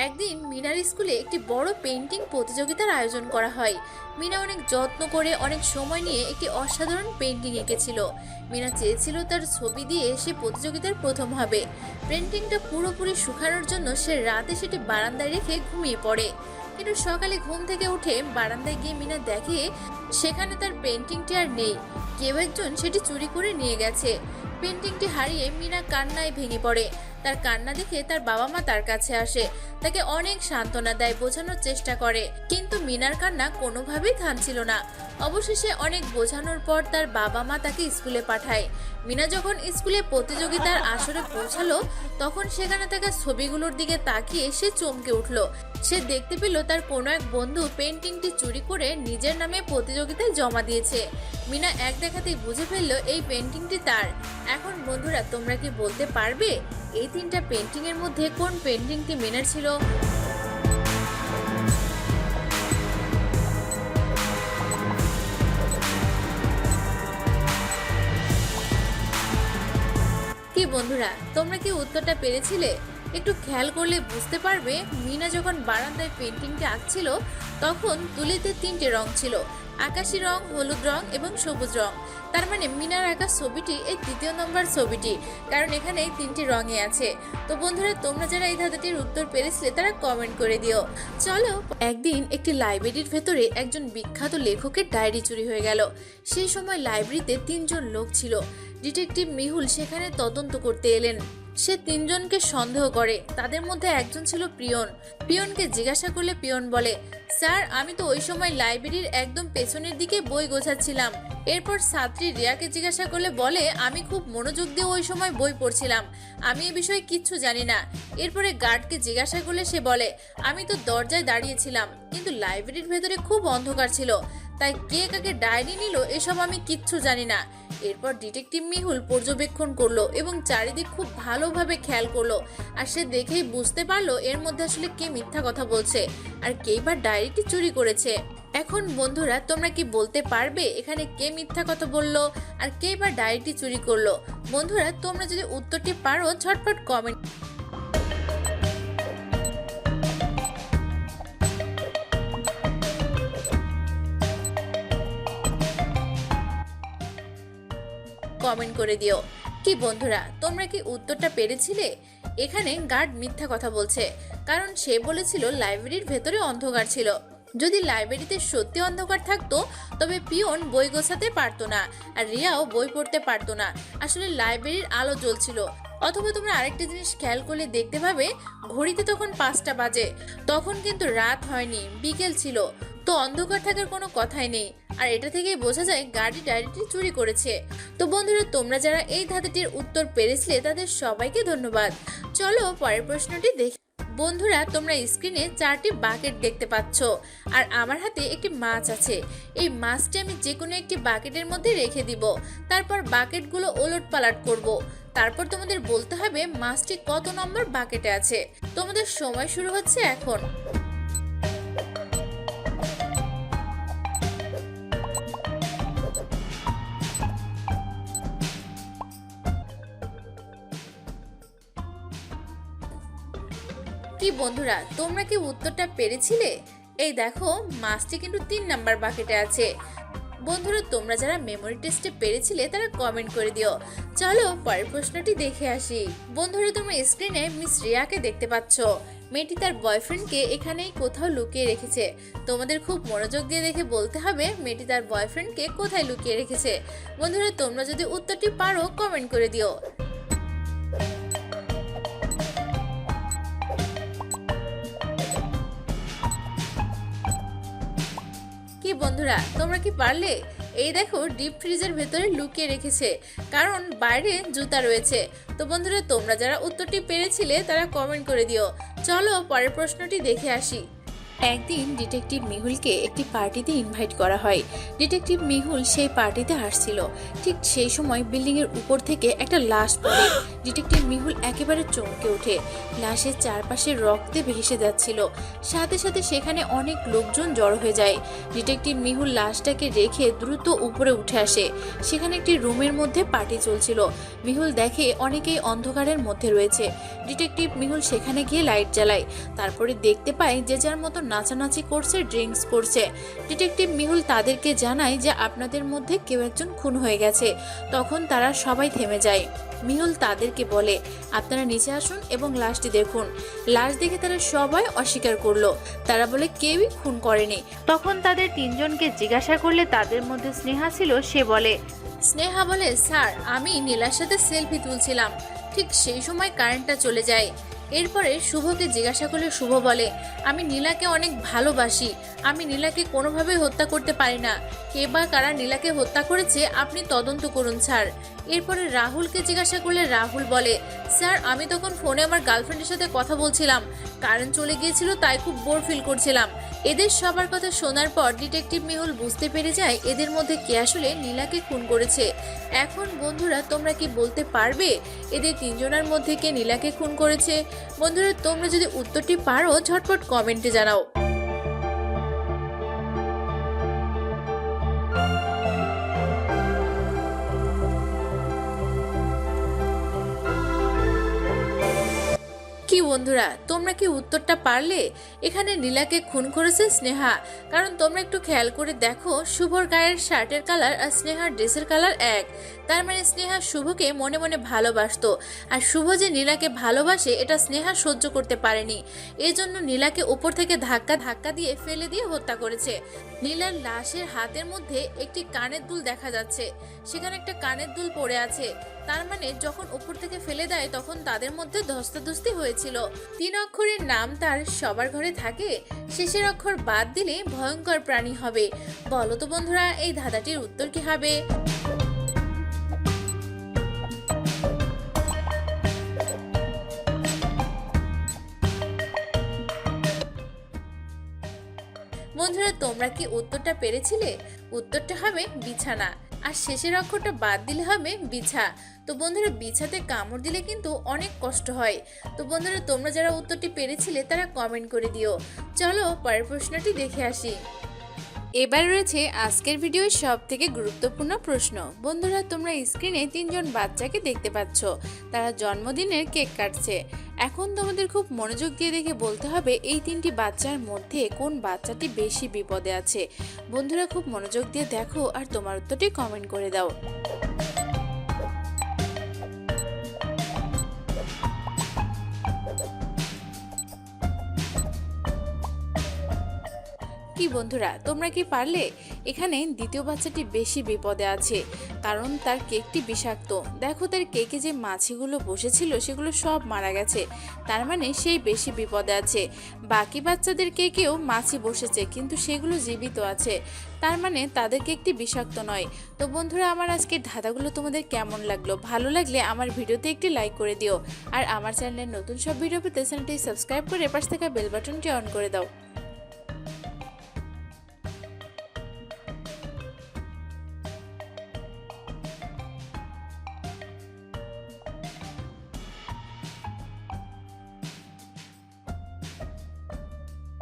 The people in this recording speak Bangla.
একদিন মিনার স্কুলে একটি বড় পেন্টিং প্রতিযোগিতার আয়োজন করা হয়। মিনা অনেক যত্ন করে অনেক সময় নিয়ে একটি অসাধারণ পেন্টিং এঁকেছিল। মিনা চেয়েছিল তার ছবি দিয়ে সে প্রতিযোগিতার প্রথম হবে। পেন্টিংটা পুরোপুরি শুকানোর জন্য সে রাতে সেটি বারান্দায় রেখে ঘুমিয়ে পড়ে। কিন্তু সকালে ঘুম থেকে উঠে বারান্দায় গিয়ে মিনা দেখে সেখানে তার পেন্টিংটি আর নেই। কেউ একজন সেটি চুরি করে নিয়ে গেছে। পেন্টিংটি হারিয়ে মিনা কান্নায় ভেঙে পড়ে। তার কান্না দেখে তার বাবা মা তার কাছে আসে, তাকে অনেক সান্ত্বনা দেয়, বোঝানোর চেষ্টা করে, কিন্তু মিনার কান্না কোনোভাবেই থামছিল না। অবশেষে অনেক বোঝানোর পর তার বাবা মা তাকে স্কুলে পাঠায়। মিনা যখন স্কুলে প্রতিযোগিতার আসরে পৌঁছালো তখন সেখানে থাকা ছবিগুলোর দিকে তাকিয়ে সে চমকে উঠল। সে দেখতে পেল তার কোনো এক বন্ধু পেন্টিংটি চুরি করে নিজের নামে প্রতিযোগিতায় জমা দিয়েছে। মিনা এক দেখাতেই বুঝে ফেললো এই পেন্টিংটি তার। এখন বন্ধুরা, তোমরা কি বলতে পারবে এই তিনটা পেন্টিং এর মধ্যে কোন পেন্টিংটি মিনার ছিল? কি বন্ধুরা, তোমরা কি উত্তরটা পেরেছিলে? একটু খেয়াল করলে বুঝতে পারবে মিনা যখন বারান্দায় পেন্টিংটি আঁকছিল তখন তুলিতে তিনটে রং ছিল, আকাশি রং, হলুদ রং এবং সবুজ রং। তার মানে মিনার আঁকা ছবিটি এই তৃতীয় নম্বর ছবিটি, কারণ এখানে তিনটি রঙে আছে। তো বন্ধুরা, তোমরা যারা এই ধাঁধাটির উত্তর পেরেছিলে তারা কমেন্ট করে দিও। চলো, একদিন একটি লাইব্রেরির ভেতরে একজন বিখ্যাত লেখকের ডায়েরি চুরি হয়ে গেল। সেই সময় লাইব্রেরিতে তিনজন লোক ছিল। ডিটেকটিভ মেহুল সেখানে তদন্ত করতে এলেন। সে তিনজনকে সন্দেহ করে। তাদের মধ্যে একজন ছিল পিয়ন। পিয়নকে জিজ্ঞাসা করলে পিয়ন বলে, স্যার, আমি তো ওই সময় লাইব্রেরির একদম পেছনের দিকে বই গোছাচ্ছিলাম। এরপর ছাত্রী রিয়াকে জিজ্ঞাসা করলে বলে, আমি খুব মনোযোগ দিয়ে ওই সময় বই পড়ছিলাম, আমি এ বিষয়ে কিচ্ছু জানি না। এরপরে গার্ডকে জিজ্ঞাসা করলে সে বলে, আমি তো দরজায় দাঁড়িয়েছিলাম, কিন্তু লাইব্রেরির ভেতরে খুব অন্ধকার ছিল, তাই কে কাকে ডায়েরি নিল এসব আমি কিচ্ছু জানি না। এরপর ডিটেকটিভ মেহুল পর্যবেক্ষণ করলো এবং চারিদিক খুব ভালোভাবে খেয়াল করলো, আর সে দেখেই বুঝতে পারলো এর মধ্যে আসলে কে মিথ্যা কথা বলছে আর কেই বা ডায়েরিটি চুরি করেছে। এখন বন্ধুরা, তোমরা কি বলতে পারবে এখানে কে মিথ্যা কথা বললো আর কে বা ডায়েরিটি চুরি করলো? বন্ধুরা, তোমরা যদি উত্তরটি পারো ঝটপট কমেন্ট করে দিও। কি বন্ধুরা, তোমরা কি উত্তরটা পেরেছিলে? এখানে গার্ড মিথ্যা কথা বলছে, কারণ সে বলেছিল লাইব্রেরির ভেতরে অন্ধকার ছিল। যদি লাইব্রেরিতে সত্যি অন্ধকার থাকতো তবে পিয়ন বই গোছাতে পারতো না আর রিয়াও বই পড়তে পারতো না। আসলে লাইব্রেরির আলো জ্বলছিল। অথবা তোমরা আরেকটা জিনিস খেয়াল করলে দেখতে পাবে ঘড়িতে তখন 5টা বাজে, তখন কিন্তু রাত হয়নি, বিকেল ছিল। তো অন্ধকার থাকার কোনো কথাই নেই। আর এটা থেকেই বোঝা যায় গাড়ি ডায়েরিটি চুরি করেছে। তো বন্ধুরা, তোমরা যারা এই ধাঁধাটির উত্তর পেরেছিলে তাদের সবাইকে ধন্যবাদ। চলো পরের প্রশ্নটি দেখি। বন্ধুরা, তোমরা স্ক্রিনে 4টি বাকেট দেখতে পাচ্ছ আর আমার হাতে একটি মাছ আছে। এই মাছটি আমি যে কোনো একটি বাকেটের মধ্যে রেখে দিব। তারপর বাকেটগুলো ওলট পালট করব। তারপর তোমাদের বলতে হবে মাছটি কত নম্বর বাকেটে আছে। তোমাদের সময় শুরু হচ্ছে এখন। কি বন্ধুরা, তোমরা কি উত্তরটা পেরেছিলে? এই দেখো, মাছটি কিন্তু 3 নাম্বার বাকেটে আছে। বন্ধুরা, তোমরা যারা মেমোরি টেস্টে পেরেছিলে তারা কমেন্ট করে দিও। চলো পরের প্রশ্নটি দেখে আসি। বন্ধুরা, তোমরা স্ক্রিনে মিস রিয়াকে দেখতে পাচ্ছ। মেয়েটি তার বয়ফ্রেন্ডকে এখানেই কোথাও লুকিয়ে রেখেছে। তোমাদের খুব মনোযোগ দিয়ে দেখে বলতে হবে মেয়েটি তার বয়ফ্রেন্ডকে কোথায় লুকিয়ে রেখেছে। বন্ধুরা, তোমরা যদি উত্তরটি পারো কমেন্ট করে দিও। কি বন্ধুরা, তোমরা কি পারলে? এই দেখো, ডিপ ফ্রিজের ভেতরে লুকিয়ে রেখেছে, কারণ বাইরে জুতা রয়েছে। তো বন্ধুরা, তোমরা যারা উত্তরটি পেরেছিলে তারা কমেন্ট করে দিও। চলো পরের প্রশ্নটি দেখে আসি। একদিন ডিটেকটিভ মিহুলকে একটি পার্টিতে ইনভাইট করা হয়। ডিটেকটিভ মিহুল সেই পার্টিতে আসছিল। ঠিক সেই সময় বিল্ডিং এর উপর থেকে একটা লাশ পড়ে। ডিটেকটিভ মিহুল একেবারে চমকে ওঠে। লাশের চারপাশে রক্তে ভেসে যাচ্ছিল। সাথে সাথে সেখানে অনেক লোকজন জড়ো হয়ে যায়। ডিটেকটিভ মিহুল লাশটাকে রেখে দ্রুত উপরে উঠে আসে। সেখানে একটি রুমের মধ্যে পার্টি চলছিল। মিহুল দেখে অনেকেই অন্ধকারের মধ্যে রয়েছে। ডিটেকটিভ মিহুল সেখানে গিয়ে লাইট জ্বালায়। তারপরে দেখতে পায় যে যার মতো নাচানাচি করছে, ড্রিঙ্কস করছে। ডিটেকটিভ মিহুল তাদেরকে জানায় যে আপনাদের মধ্যে কেউ একজন খুন হয়ে গেছে। তখন তারা সবাই থেমে যায়। মিহুল তাদেরকে বলে, আপনারা নিচে আসুন এবং লাশটি দেখুন। লাশ দেখে তারা সবাই অস্বীকার করলো। তারা বলে কেউই খুন করেনি। তখন তাদের তিনজনকে জিজ্ঞাসা করলে তাদের মধ্যে স্নেহা ছিল। সে বলে, স্নেহা বলে, স্যার আমি নীলার সাথে সেলফি তুলছিলাম, ঠিক সেই সময় কারেন্টটা চলে যায়। এরপরে শুভকে জিজ্ঞাসা করলে শুভ বলে, আমি নীলাকে অনেক ভালোবাসি, আমি নীলাকে কোনোভাবেই হত্যা করতে পারি না। কে বা কারা নীলাকে হত্যা করেছে আপনি তদন্ত করুন স্যার। এরপরে রাহুলকে জিজ্ঞাসা করলে রাহুল বলে, স্যার আমি তখন ফোনে আমার গার্লফ্রেন্ডের সাথে কথা বলছিলাম, কারেন্ট চলে গিয়েছিল, তাই খুব বোর ফিল করছিলাম। এদের সবার কথা শোনার পর ডিটেকটিভ মিহুল বুঝতে পেরে যায় এদের মধ্যে কে আসলে নীলাকে খুন করেছে। এখন বন্ধুরা তোমরা কি বলতে পারবে এদের তিনজনের মধ্যে কে নীলাকে খুন করেছে? বন্ধুরা তোমরা যদি উত্তরটি পারো ঝটপট কমেন্টে জানাও। কি বন্ধুরা তোমরা কি উত্তরটা পারলে? এখানে নীলাকে খুন করেছে স্নেহা। কারণ তোমরা একটু খেয়াল করে দেখো, শুভর গায়ের শার্টের কালার আর স্নেহার ড্রেসের কালার এক। তার মানে স্নেহা শুভকে মনে মনে ভালোবাসতো। আর শুভ যে নীলাকে ভালোবাসে এটা স্নেহা সহ্য করতে পারেনি। এই জন্য নীলাকে উপর থেকে ধাক্কা দিয়ে ফেলে দিয়ে হত্যা করেছে। নীলার লাশের হাতের মধ্যে একটি কানের দুল দেখা যাচ্ছে। সেখানে একটা কানের দুল পড়ে আছে। তার মানে যখন উপর থেকে ফেলে দেয় তখন তাদের মধ্যে ধস্তাধস্তি হয়েছিল। 3 অক্ষরের নাম তার সবার ঘরে থাকে, শেষের অক্ষর বাদ দিলে ভয়ঙ্কর প্রাণী হবে। বলো তো বন্ধুরা এই ধাঁধাটির উত্তর কি হবে? বন্ধুরা তোমরা কি উত্তরটা পেরেছিলে? উত্তরটা হবে বিছানা, আর শেষের অক্ষরটা বাদ দিলে হবে বিছা। তো বন্ধুরা বিছাতে কামড় দিলে কিন্তু অনেক কষ্ট হয়। তো বন্ধুরা তোমরা যারা উত্তরটি পেরেছিলে তারা কমেন্ট করে দিও। চলো পরের প্রশ্নটি দেখে আসি। এবার রয়েছে আজকের ভিডিওর সব থেকে গুরুত্বপূর্ণ প্রশ্ন। বন্ধুরা তোমরা স্ক্রিনে 3 জন বাচ্চাকে দেখতে পাচ্ছ, তারা জন্মদিনের কেক কাটছে। এখন তোমাদের খুব মনোযোগ দিয়ে দেখে বলতে হবে এই 3টি বাচ্চার মধ্যে কোন বাচ্চাটি বেশি বিপদে আছে। বন্ধুরা খুব মনোযোগ দিয়ে দেখো আর তোমার উত্তরটি কমেন্ট করে দাও। কি বন্ধুরা তোমরা কি পারলে? এখানে দ্বিতীয় বাচ্চাটি বেশি বিপদে আছে, কারণ তার কেকটি বিষাক্ত। দেখো তার কেকে যে মাছিগুলো বসেছিল সেগুলো সব মারা গেছে, তার মানে সেই বেশি বিপদে আছে। বাকি বাচ্চাদের কেকেও মাছি বসেছে কিন্তু সেগুলো জীবিত আছে, তার মানে তাদের কেকটি বিষাক্ত নয়। তো বন্ধুরা আমার আজকের ধাঁধাগুলো তোমাদের কেমন লাগলো? ভালো লাগলে আমার ভিডিওতে একটি লাইক করে দিও। আর আমার চ্যানেলের নতুন সব ভিডিও পেতে চ্যানেলটি সাবস্ক্রাইব করে পাশে থাকা বেল বাটনটি অন করে দাও।